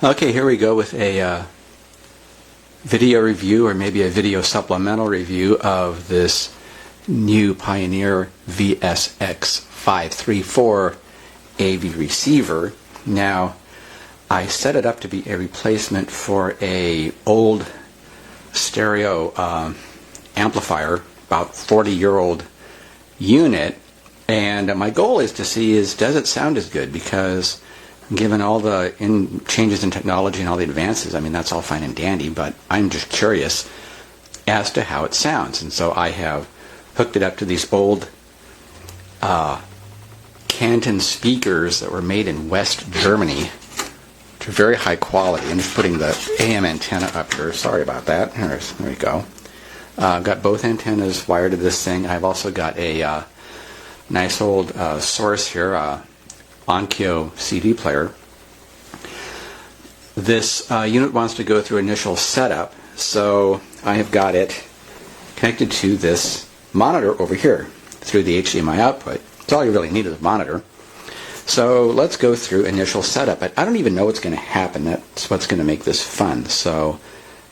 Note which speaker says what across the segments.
Speaker 1: Okay, here we go with a video review, or maybe a video supplemental review of this new Pioneer VSX-534 AV receiver. Now, I set it up to be a replacement for a old stereo amplifier, about 40-year-old unit, and my goal is to see does it sound as good, because given all the changes in technology and all the advances, I mean, that's all fine and dandy, but I'm just curious as to how it sounds. And so I have hooked it up to these old Canton speakers that were made in West Germany, which are very high quality. I'm just putting the AM antenna up here. Sorry about that. There we go. I've got both antennas wired to this thing. I've also got a nice old source here, Onkyo CD player. This unit wants to go through initial setup, so I have got it connected to this monitor over here through the HDMI output. That's all you really need is a monitor. So let's go through initial setup. I don't even know what's going to happen. That's what's going to make this fun. So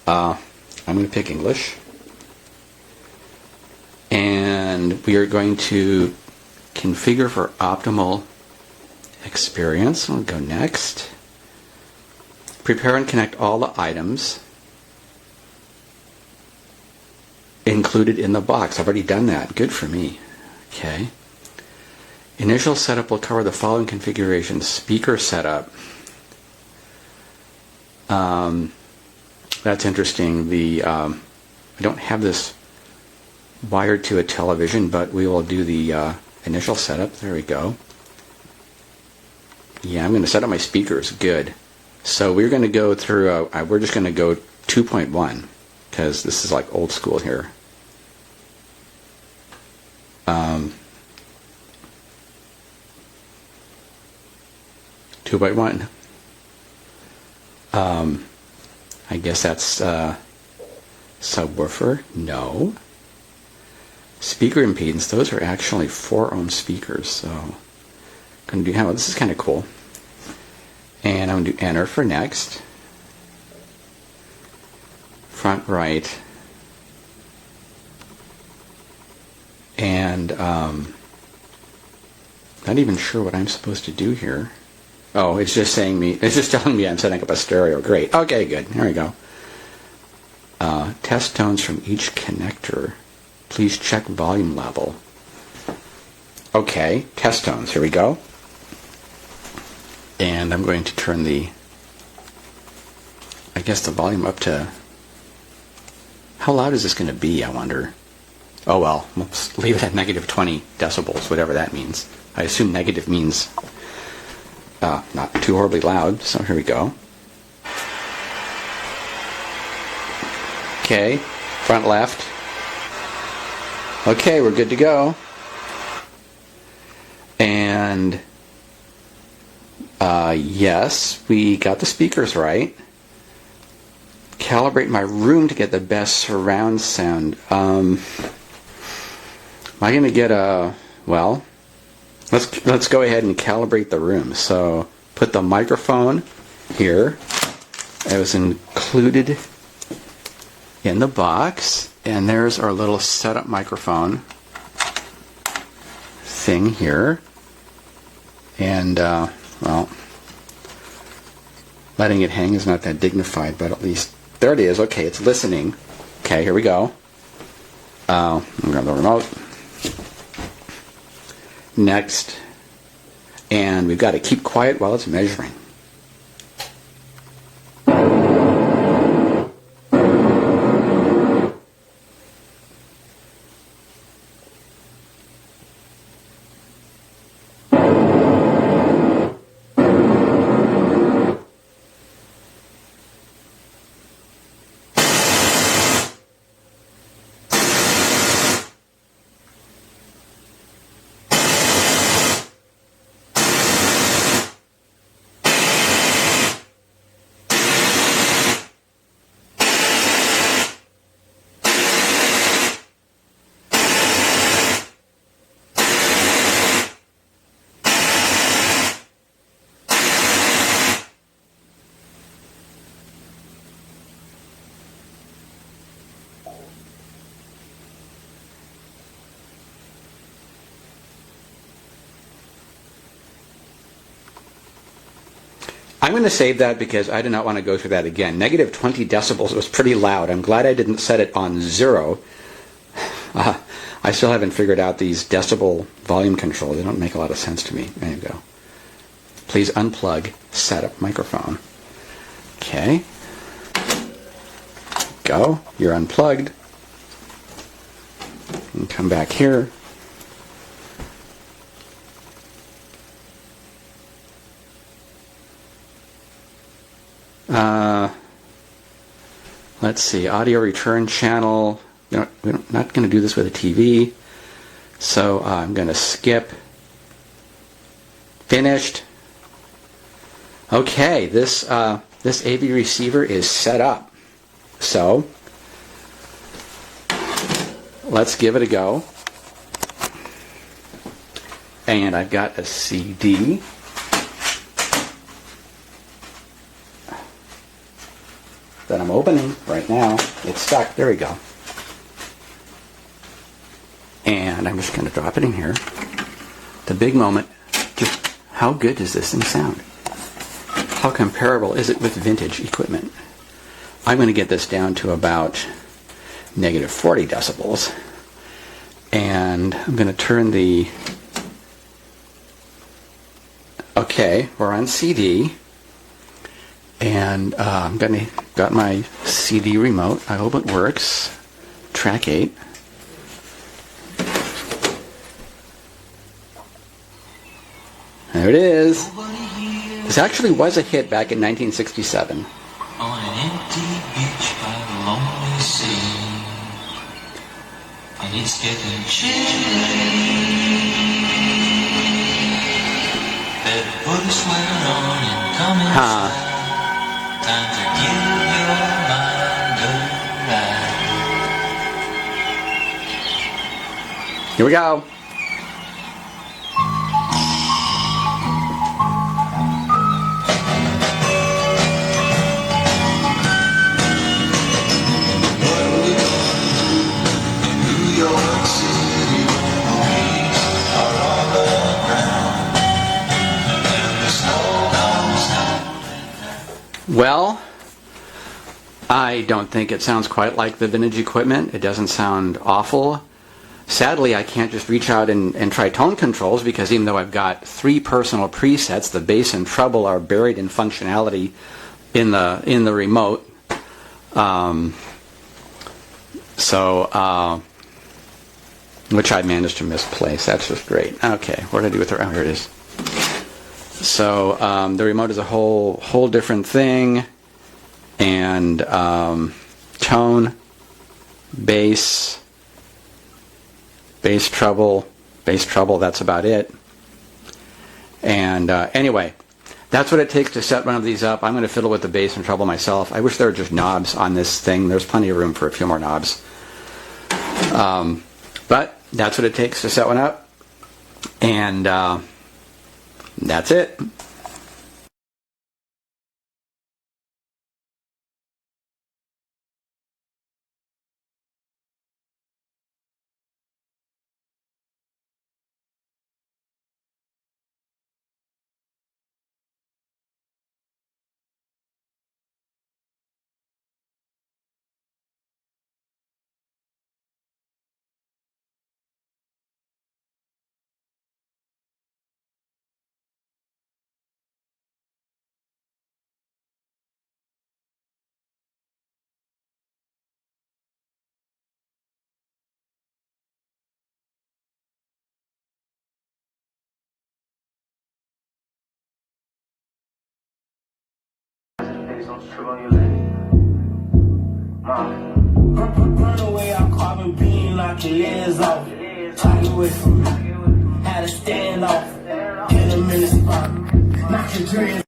Speaker 1: I'm going to pick English, and we are going to configure for optimal experience. I'll go next. Prepare and connect all the items included in the box. I've already done that. Good for me. Okay. Initial setup will cover the following configurations. Speaker setup. That's interesting. I don't have this wired to a television, but we will do the initial setup. There we go. Yeah, I'm going to set up my speakers. Good. So we're going to go through, we're just going to go 2.1, because this is like old school here. 2.1. I guess that's subwoofer. No. Speaker impedance. Those are actually 4 ohm speakers. So I'm going to do. This is kind of cool. And I'm going to do enter for next. Front right. And not even sure what I'm supposed to do here. Oh, it's just telling me I'm setting up a stereo. Great. Okay, good. There we go. Test tones from each connector. Please check volume level. Okay, test tones. Here we go. And I'm going to turn the volume up to... How loud is this going to be, I wonder? Oh well, let's leave it at negative 20 decibels, whatever that means. I assume negative means not too horribly loud, so here we go. Okay, front left. Okay, we're good to go. And yes, we got the speakers right. Calibrate my room to get the best surround sound. Am I going to get well, let's go ahead and calibrate the room. So put the microphone here. It was included in the box, and there's our little setup microphone thing here. And well, letting it hang is not that dignified, but at least there it is. Okay, it's listening. Okay, here we go. I'm going to grab the remote. Next. And we've got to keep quiet while it's measuring. I'm going to save that because I do not want to go through that again. Negative 20 decibels was pretty loud. I'm glad I didn't set it on 0. I still haven't figured out these decibel volume controls. They don't make a lot of sense to me. There you go. Please unplug setup microphone. Okay. Go. You're unplugged. And come back here. Let's see, audio return channel. We're not going to do this with a TV, so I'm going to skip. Finished. Okay, this AV receiver is set up. So let's give it a go. And I've got a CD. That I'm opening right now. It's stuck. There we go. And I'm just going to drop it in here. The big moment. Just how good does this thing sound? How comparable is it with vintage equipment? I'm going to get this down to about negative 40 decibels. And I'm going to turn the... Okay, we're on CD. And I'm got my CD remote. I hope it works. Track 8. There it is. This actually was a hit back in 1967.
Speaker 2: On an empty beach by a lonely sea, and it's getting chilly. Better put a sweater on and come inside. Time to give your mind a ride.
Speaker 1: Here we go. Well, I don't think it sounds quite like the vintage equipment. It doesn't sound awful. Sadly, I can't just reach out and try tone controls because even though I've got 3 personal presets, the bass and treble are buried in functionality in the remote. Which I managed to misplace. That's just great. Okay, what did I do with it? Oh, here it is. So the remote is a whole different thing, and tone, bass, treble. That's about it. And anyway, that's what it takes to set one of these up. I'm going to fiddle with the bass and treble myself. I wish there were just knobs on this thing. There's plenty of room for a few more knobs. But that's what it takes to set one up, and that's it.
Speaker 3: Run away, I'll carbon beam, knock your legs off. Talk away from me. Had a standoff. Hit him in the spot. Knock your dreams.